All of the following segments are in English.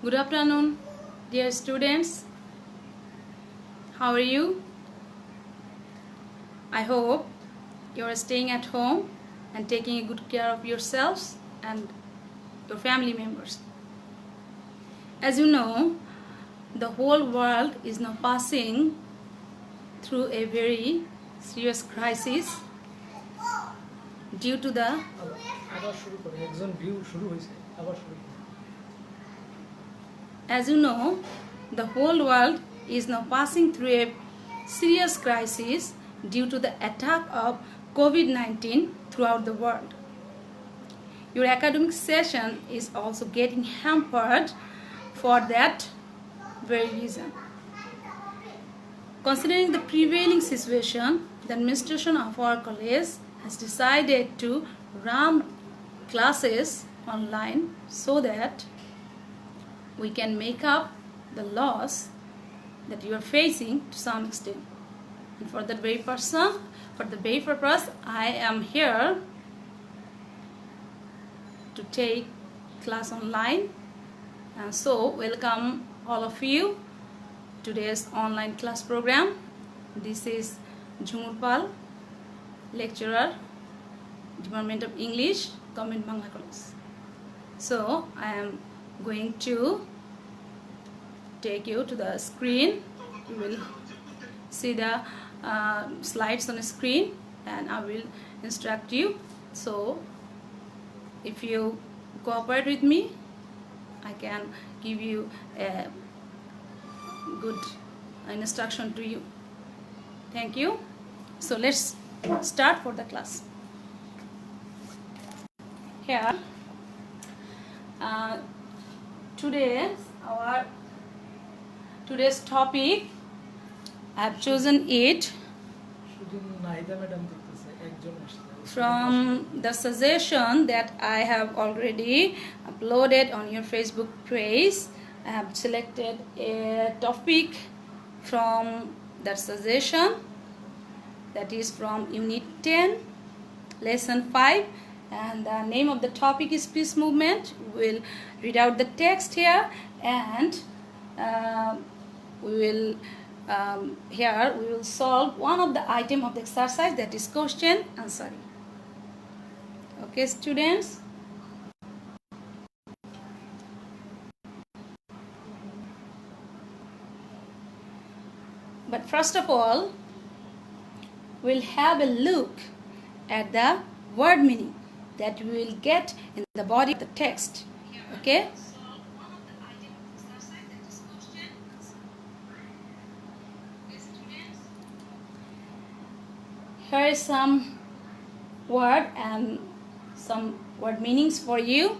Good afternoon, dear students. How are you? I hope you are staying at home and taking good care of yourselves and your family members. As you know, the whole world is now passing through a very serious crisis due to the As you know, the whole world is now passing through a serious crisis due to the attack of COVID-19 throughout the world. Your academic session is also getting hampered for that very reason. Considering the prevailing situation, the administration of our college has decided to run classes online so that we can make up the loss that you are facing to some extent. And for the very purpose, I am here to take class online. And so, welcome all of you to today's online class program. This is Jhumur Paul, lecturer, Department of English, Government Bangla College. So, I am going to take you to the screen. You will see the slides on the screen and I will instruct you. So if you cooperate with me, I can give you a good instruction to you. Thank you. So let's start for the class. Here today's topic, I have chosen it from the suggestion that I have already uploaded on your Facebook page. I have selected a topic from that suggestion, that is from Unit 10, Lesson 5, and the name of the topic is Peace Movement. We will read out the text here, and we will solve one of the item of the exercise, that is question answering. Okay, students? But first of all, we'll have a look at the word meaning that we will get in the body of the text. Okay? Here is some word and some word meanings for you.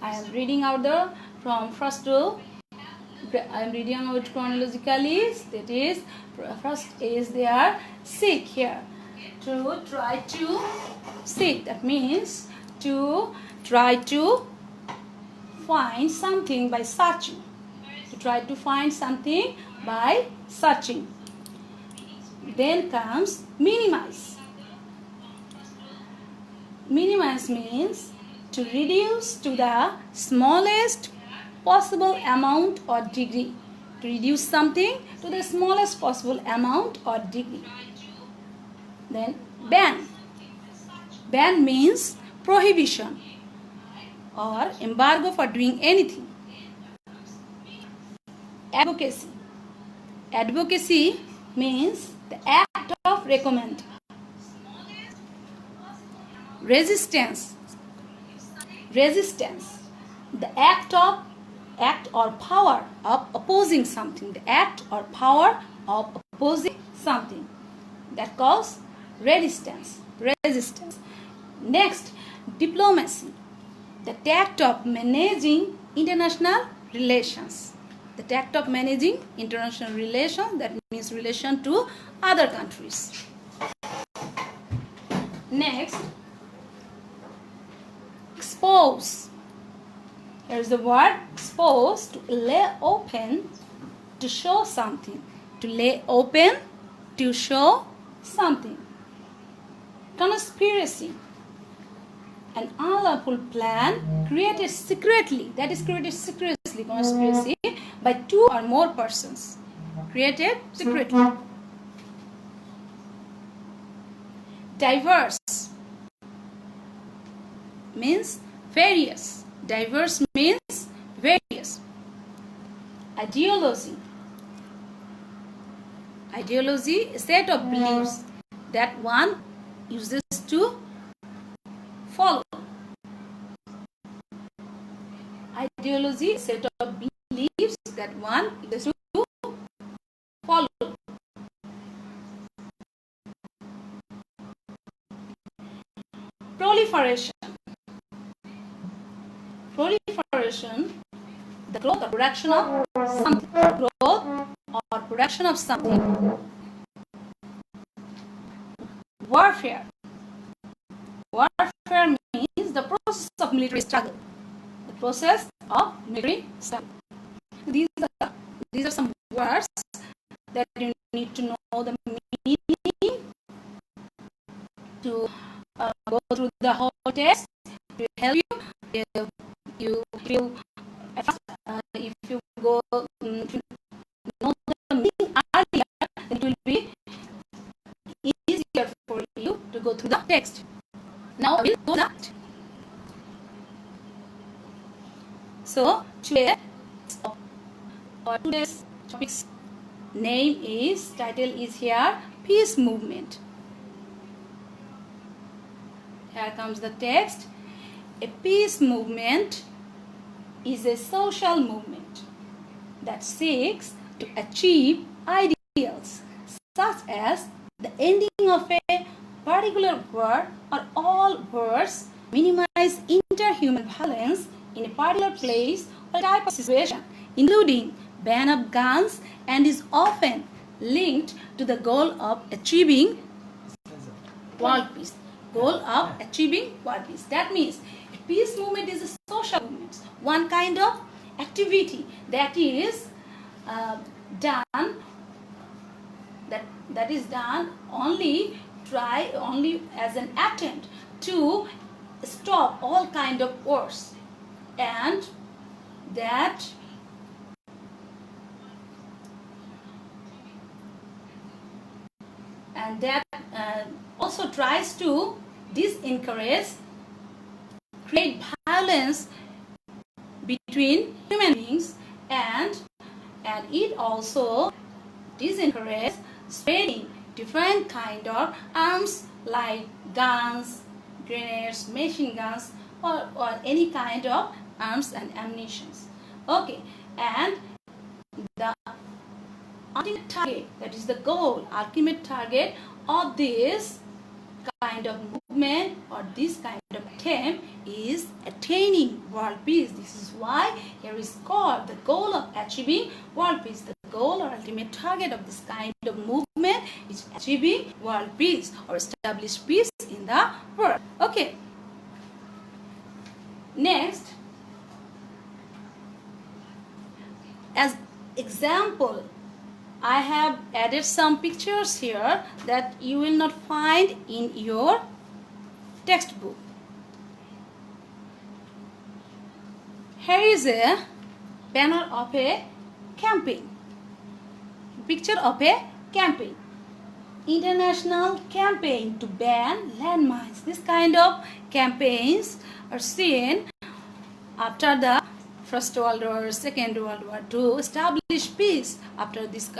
I am reading out from first to, I am reading out chronologically. That is, first is there seek here. To try to seek, that means to try to find something by searching. To try to find something by searching. Then comes minimize. Minimize means to reduce to the smallest possible amount or degree. To reduce something to the smallest possible amount or degree. Then ban. Ban means prohibition or embargo for doing anything. Advocacy. Advocacy means the act of recommend. Resistance. Resistance. The act or power of opposing something. The act or power of opposing something. That calls resistance. Resistance. Next, diplomacy. The tact of managing international relations. The tact of managing international relations, that means relation to other countries. Next, expose. Here is the word expose, to lay open, to show something. To lay open, to show something. Conspiracy. An unlawful plan created secretly, that is created secretly conspiracy by two or more persons, created secretly. Diverse means various. Diverse means various. Ideology. Ideology is a set of beliefs that one uses to follow. Ideology is a set of beliefs that one uses to follow. Proliferation. Proliferation, the growth or production of something. Growth or production of something. Warfare. Warfare means the process of military struggle. The process of military struggle. These are some words that you need to know the meaning to go through the whole text. To help you if you go to know the meaning earlier, it will be easier for you to go through the text. Now I will do that. So today's topic's title is here, Peace Movement. Here comes the text. A peace movement is a social movement that seeks to achieve ideals such as the ending of a particular war or all wars, minimize interhuman violence in a particular place or type of situation, including ban of guns, and is often linked to the goal of achieving world peace. That means peace movement is a social movement, one kind of activity that is done only as an attempt to stop all kind of wars, and that also tries to create violence between human beings, and it also disencourages spreading different kind of arms like guns, grenades, machine guns, or any kind of arms and ammunitions. Okay, and the ultimate target, that is the goal, ultimate target of this kind of movement or this kind of attempt is attaining world peace. This is why here is called the goal of achieving world peace. The goal or ultimate target of this kind of movement is achieving world peace or establish peace in the world. Okay. Next, as example, I have added some pictures here that you will not find in your textbook. Here is a banner of a campaign. Picture of a campaign. International campaign to ban landmines. This kind of campaigns are seen after the First World War, Second World War, to establish peace. After this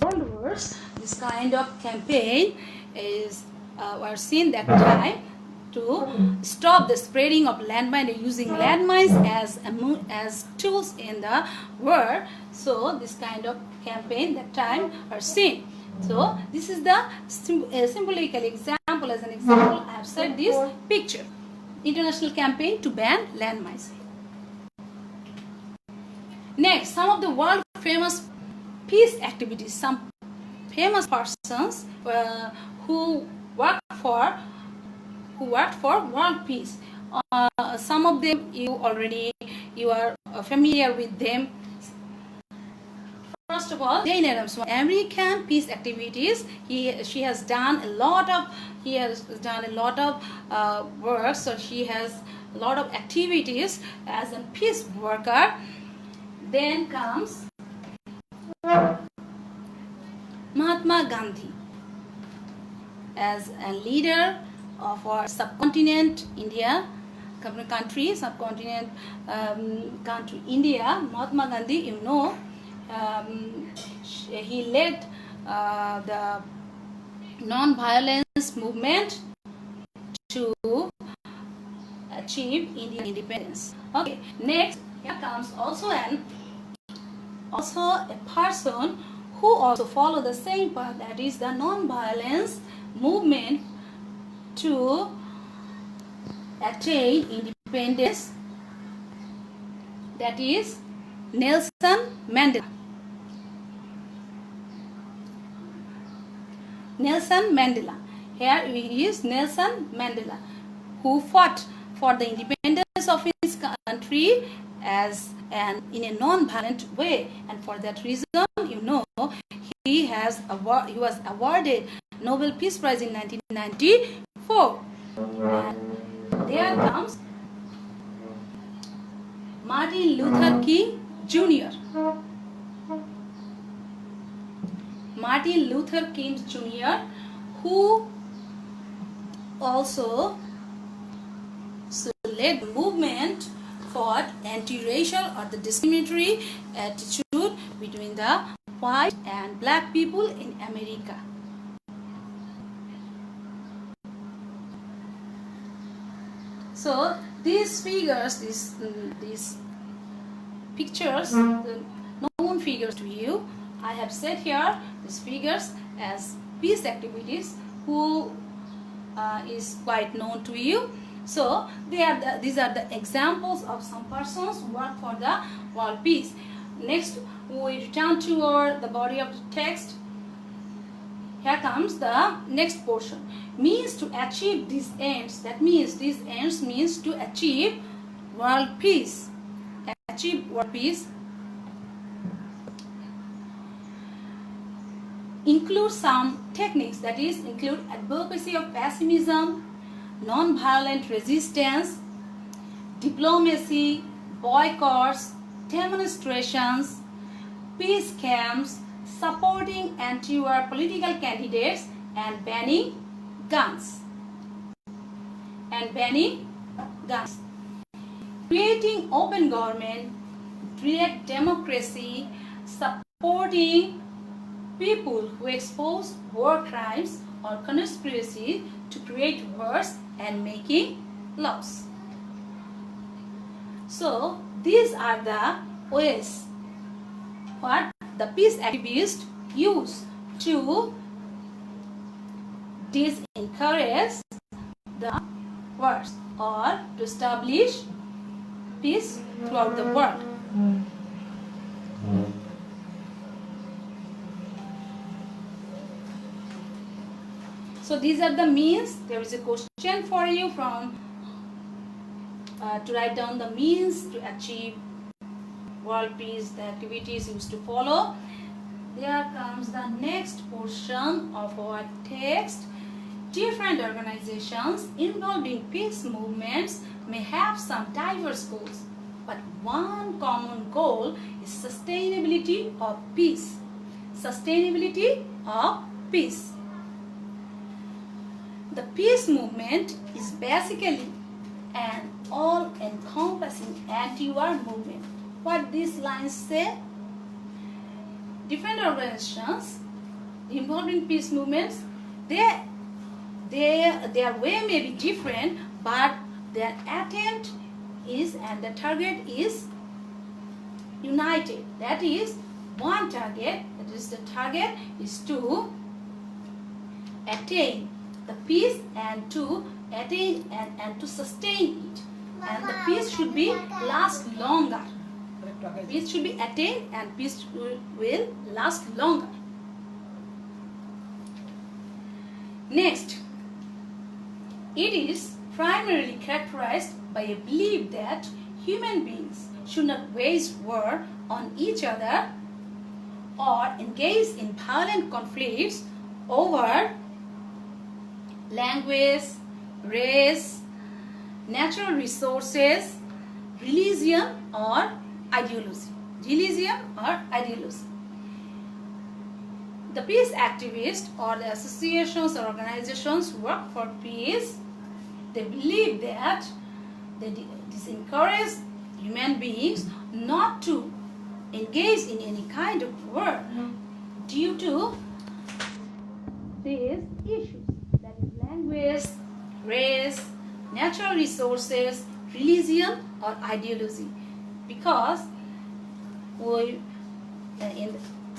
world wars, this kind of campaign were seen that time to stop the spreading of landmines, using landmines as tools in the war. So this kind of campaign that time are seen. So this is the symbolical example. As an example, I have said this picture. International campaign to ban landmines. Next, some of the world famous peace activities. Some famous persons who worked for world peace. Some of them you are familiar with them. First of all, Jane Addams, American peace activities. She has done a lot of work. So she has a lot of activities as a peace worker. Then comes Mahatma Gandhi as a leader of our subcontinent India, country India. Mahatma Gandhi, you know, he led the non-violence movement to achieve Indian independence. Okay, next here comes also a person who also follow the same path, that is the non-violence movement to attain independence, that is Nelson Mandela. Nelson Mandela. Here he is Nelson Mandela, who fought for the independence of his country in a non-violent way, and for that reason, you know, he was awarded Nobel Peace Prize in 1994. And there comes Martin Luther King Jr. Martin Luther King Jr., who also led the movement for anti-racial or the discriminatory attitude between the white and black people in America. So these figures, these pictures, the known figures to you, I have set here these figures as peace activities who is quite known to you. So these are the examples of some persons who work for the world peace. Next, we return to the body of the text. Here comes the next portion. Means to achieve these ends. That means these ends means to achieve world peace. Achieve world peace. Include some techniques, that is include advocacy of pessimism, non-violent resistance, diplomacy, boycotts, demonstrations, peace camps, supporting anti-war political candidates, and banning guns. Creating open government, direct democracy, supporting people who expose war crimes or conspiracy to create wars and making laws. So these are the ways what the peace activists use to disencourage the wars or to establish peace throughout the world. So these are the means. There is a question for you from to write down the means to achieve world peace, the activities used to follow. There comes the next portion of our text. Different organizations involved in peace movements may have some diverse goals, but one common goal is sustainability of peace. Sustainability of peace. The peace movement is basically an all-encompassing anti-war movement. What these lines say? Different organizations involved in peace movements, their way may be different, but their attempt is and the target is united. That is one target. That is the target is to attain the peace and to attain and to sustain it, and the peace should be last longer. Peace should be attained and peace will last longer. Next, it is primarily characterized by a belief that human beings should not wage war on each other or engage in violent conflicts over language, race, natural resources, religion or ideology. religion or ideology. The peace activists or the associations or organizations who work for peace, they believe that they disencourage human beings not to engage in any kind of war due to these issues, that is language, race, natural resources, religion or ideology. Because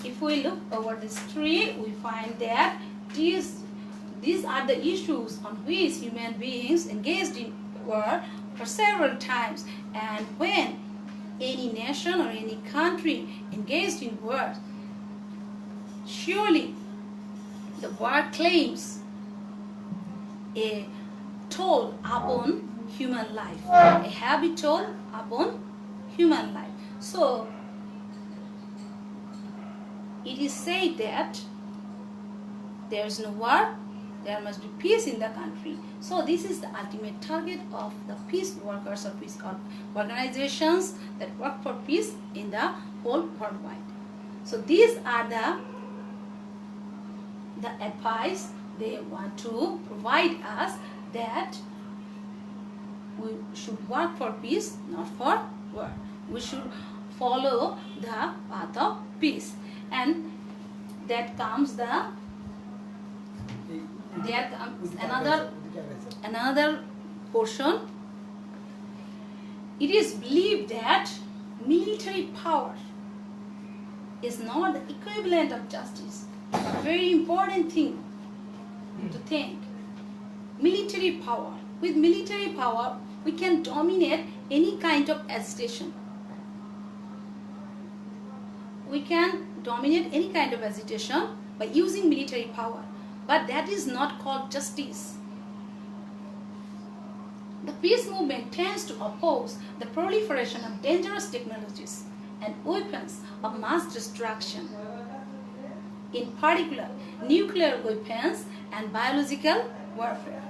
if we look over this tree, we find that these are the issues on which human beings engaged in war for several times. And when any nation or any country engaged in war, surely the war claims a toll upon human life, a heavy toll upon human life. So it is said that there is no war, there must be peace in the country. So this is the ultimate target of the peace workers or peace organizations that work for peace in the whole worldwide. So these are the advice they want to provide us, that we should work for peace, not for war. We should follow the path of peace. And there comes another portion. It is believed that military power is not the equivalent of justice. A very important thing to think. Military power. With military power, we can dominate any kind of agitation. We can dominate any kind of agitation by using military power. But that is not called justice. The peace movement tends to oppose the proliferation of dangerous technologies and weapons of mass destruction, in particular nuclear weapons and biological warfare.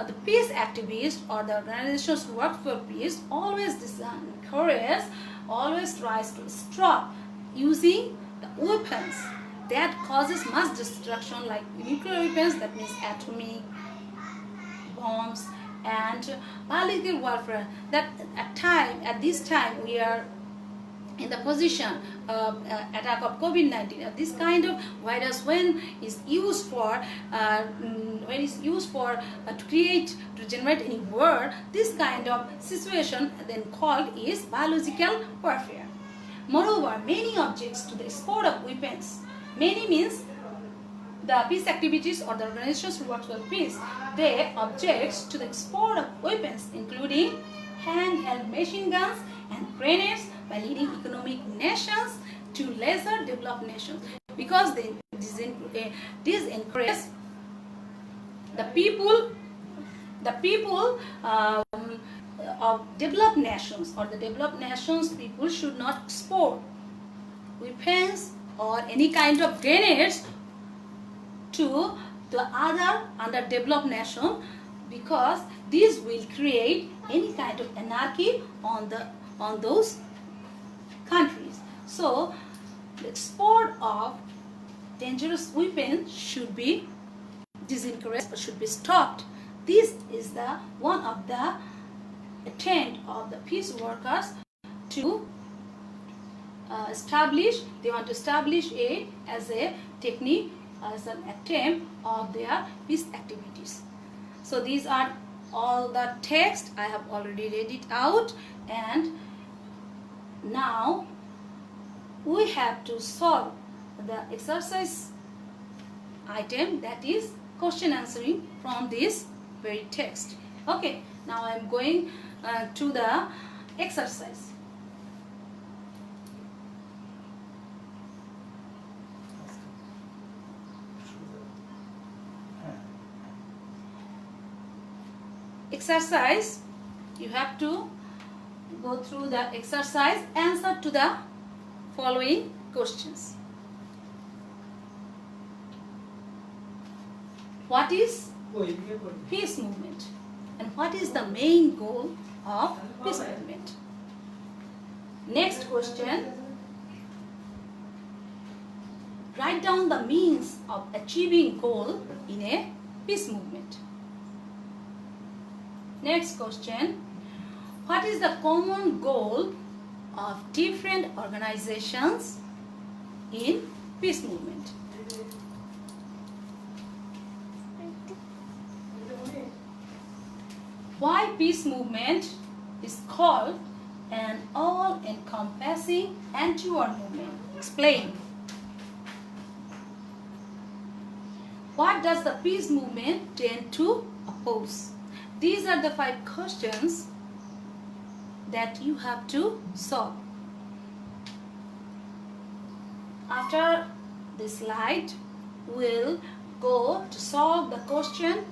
The peace activists or the organizations who work for peace always encourage, always tries to stop using the weapons that causes mass destruction, like nuclear weapons, that means atomic bombs, and biological warfare. That at this time we are in the position of attack of COVID-19. This kind of virus, when is used for to generate any war, this kind of situation then called is biological warfare. Moreover, many objects to the export of weapons. Many means the peace activities or the organizations who work for peace, they object to the export of weapons, including handheld machine guns and grenades, by leading economic nations to lesser developed nations, because they encourage the people of developed nations, or the developed nations people should not export weapons or any kind of grenades to the other underdeveloped nation, because this will create any kind of anarchy on those countries. So the export of dangerous weapons should be disencouraged or should be stopped. This is the one of the attempt of the peace workers to they want to establish it as a technique, as an attempt of their peace activities. So these are all the text. I have already read it out, and now we have to solve the exercise item, that is question answering from this very text. Okay, now I am going to the exercise. Exercise, you have to go through the exercise, answer to the following questions. What is peace movement, and what is the main goal of peace movement? Next question. Write down the means of achieving goal in a peace movement. Next question. What is the common goal of different organizations in peace movement? Why peace movement is called an all-encompassing anti-war movement? Explain. What does the peace movement tend to oppose? These are the 5 questions that you have to solve. After this slide, we'll go to solve the question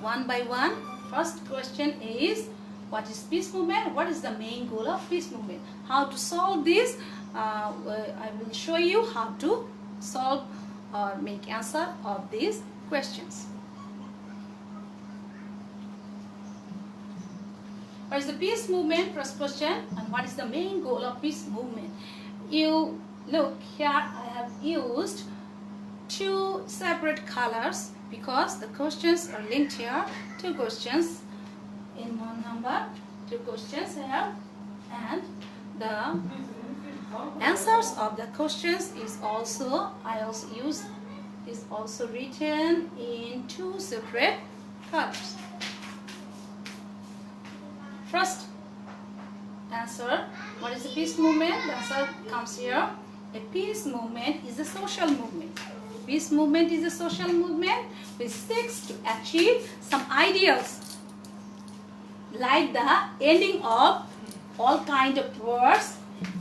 one by one. First question is, what is peace movement? What is the main goal of peace movement? How to solve this? I will show you how to solve or make answer of these questions. What is the peace movement? First question. And what is the main goal of peace movement? You look here, I have used 2 separate colors because the questions are linked here. 2 questions in one number, 2 questions here, and the answers of the questions is also written in 2 separate colors. First answer, what is the peace movement? The answer comes here. A peace movement is a social movement. Peace movement is a social movement which seeks to achieve some ideals like the ending of all kinds of wars,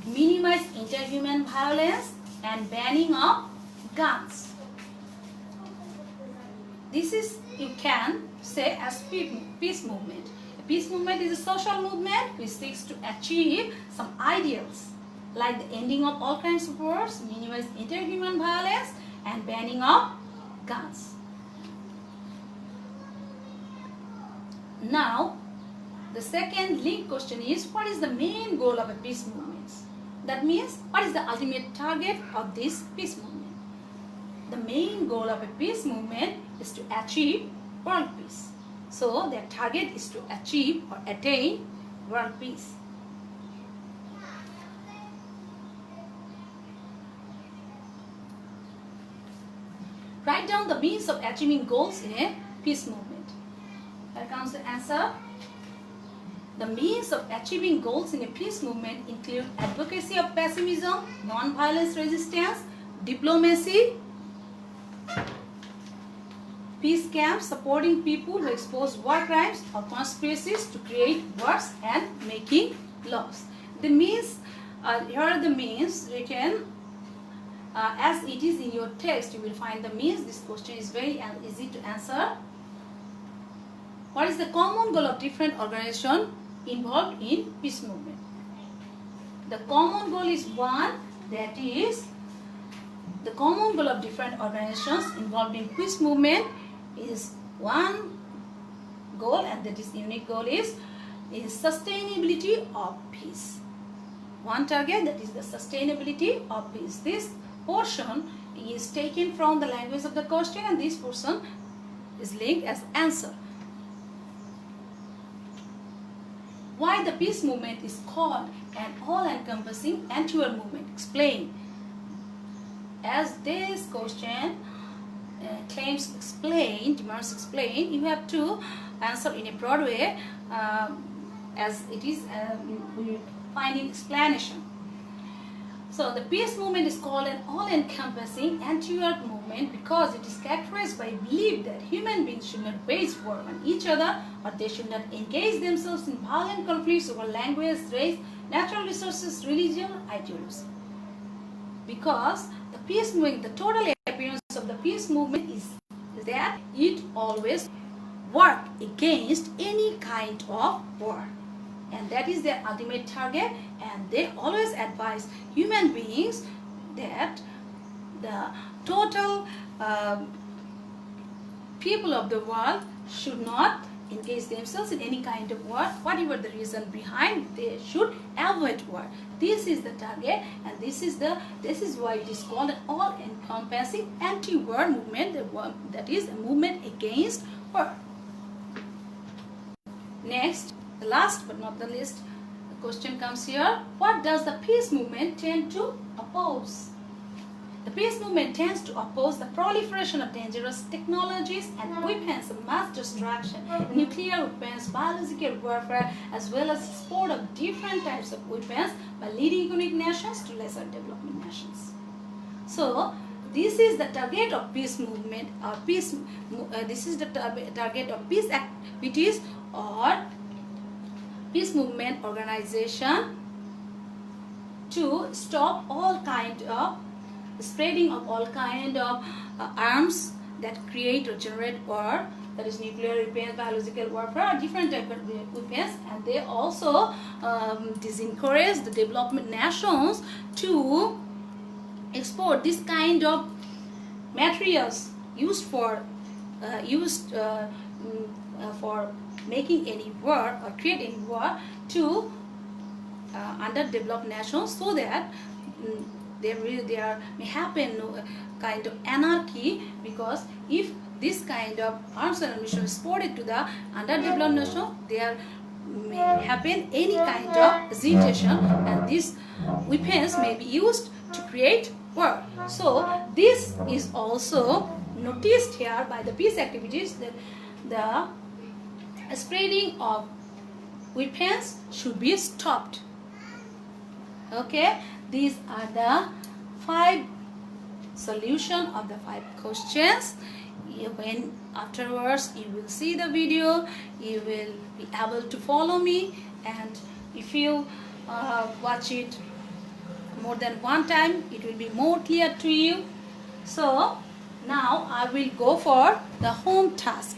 minimize interhuman violence, and banning of guns. This is, you can say, as peace movement. A peace movement is a social movement which seeks to achieve some ideals like the ending of all kinds of wars, minimize interhuman violence, and banning of guns. Now, the second linked question is, what is the main goal of a peace movement? That means, what is the ultimate target of this peace movement? The main goal of a peace movement is to achieve world peace. So, their target is to achieve or attain world peace. Write down the means of achieving goals in a peace movement. Here comes the answer. The means of achieving goals in a peace movement include advocacy of pacifism, non-violence resistance, diplomacy, peace camps supporting people who expose war crimes or conspiracies to create wars, and making laws. The means, here are the means written as it is in your text. You will find the means. This question is very easy to answer. What is the common goal of different organizations involved in peace movement? The common goal is one, that is, the common goal of different organizations involved in peace movement is one goal, and that is unique goal is sustainability of peace. One target, that is the sustainability of peace. This portion is taken from the language of the question, and this portion is linked as answer. Why the peace movement is called an all-encompassing anti-war movement? Explain. As this question claims explain, demands explain, you have to answer in a broad way as it is finding explanation. So the peace movement is called an all-encompassing anti-war movement because it is characterized by a belief that human beings should not wage war on each other, or they should not engage themselves in violent conflicts over language, race, natural resources, religion, or ideology. Because the peace movement, the total appearance of the peace movement is that it always works against any kind of war. And that is their ultimate target, and they always advise human beings that the total people of the world should not engage themselves in any kind of war. Whatever the reason behind, they should avoid avoid war. This is the target, and this is why it is called an all-encompassing anti-war movement. That is a movement against war. Next, the last but not the least, the question comes here: what does the peace movement tend to oppose? The peace movement tends to oppose the proliferation of dangerous technologies and weapons of mass destruction, nuclear weapons, biological warfare, as well as export of different types of weapons by leading economic nations to lesser developing nations. So, this is the target of peace movement, or this is the target of peace activities or peace movement organization, to stop all kind of spreading of all kind of arms that create or generate war, that is nuclear weapons, biological warfare, or different type of weapons, and they also discourage the development nations to export this kind of materials used for making any war or creating war to underdeveloped nations, so that there may happen no kind of anarchy, because if this kind of arms and ammunition is exported to the underdeveloped nation, there may happen any kind of agitation, and these weapons may be used to create war. So this is also noticed here by the peace activities, that the spreading of weapons should be stopped. Okay, these are the 5 solution of the 5 questions. When afterwards you will see the video, you will be able to follow me, and if you watch it more than one time, it will be more clear to you. So now I will go for the home task.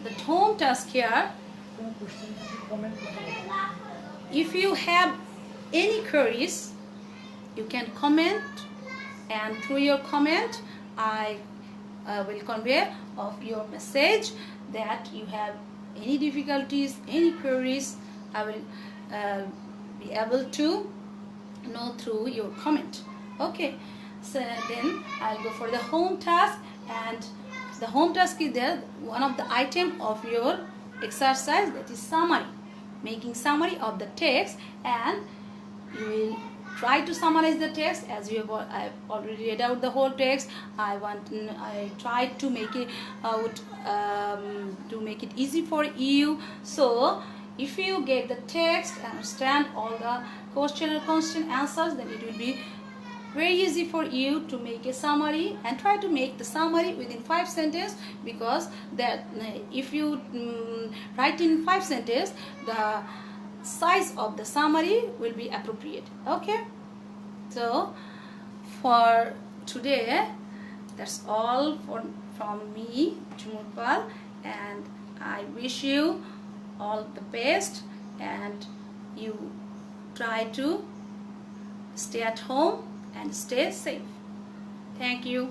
The home task here, if you have any queries, you can comment, and through your comment I will convey of your message that you have any difficulties, any queries. I will be able to know through your comment. Okay, so then I'll go for the home task, and the home task is there, one of the item of your exercise, that is summary, making summary of the text, and you will try to summarize the text. As you have, I've already read out the whole text. I tried to make it out to make it easy for you. So if you get the text, understand all the question and question answers, then it will be very easy for you to make a summary, and try to make the summary within 5 sentences, because that if you write in 5 sentences, the size of the summary will be appropriate. Okay, so for today, that's all from me, Jhumur Paul, and I wish you all the best, and you try to stay at home and stay safe. Thank you.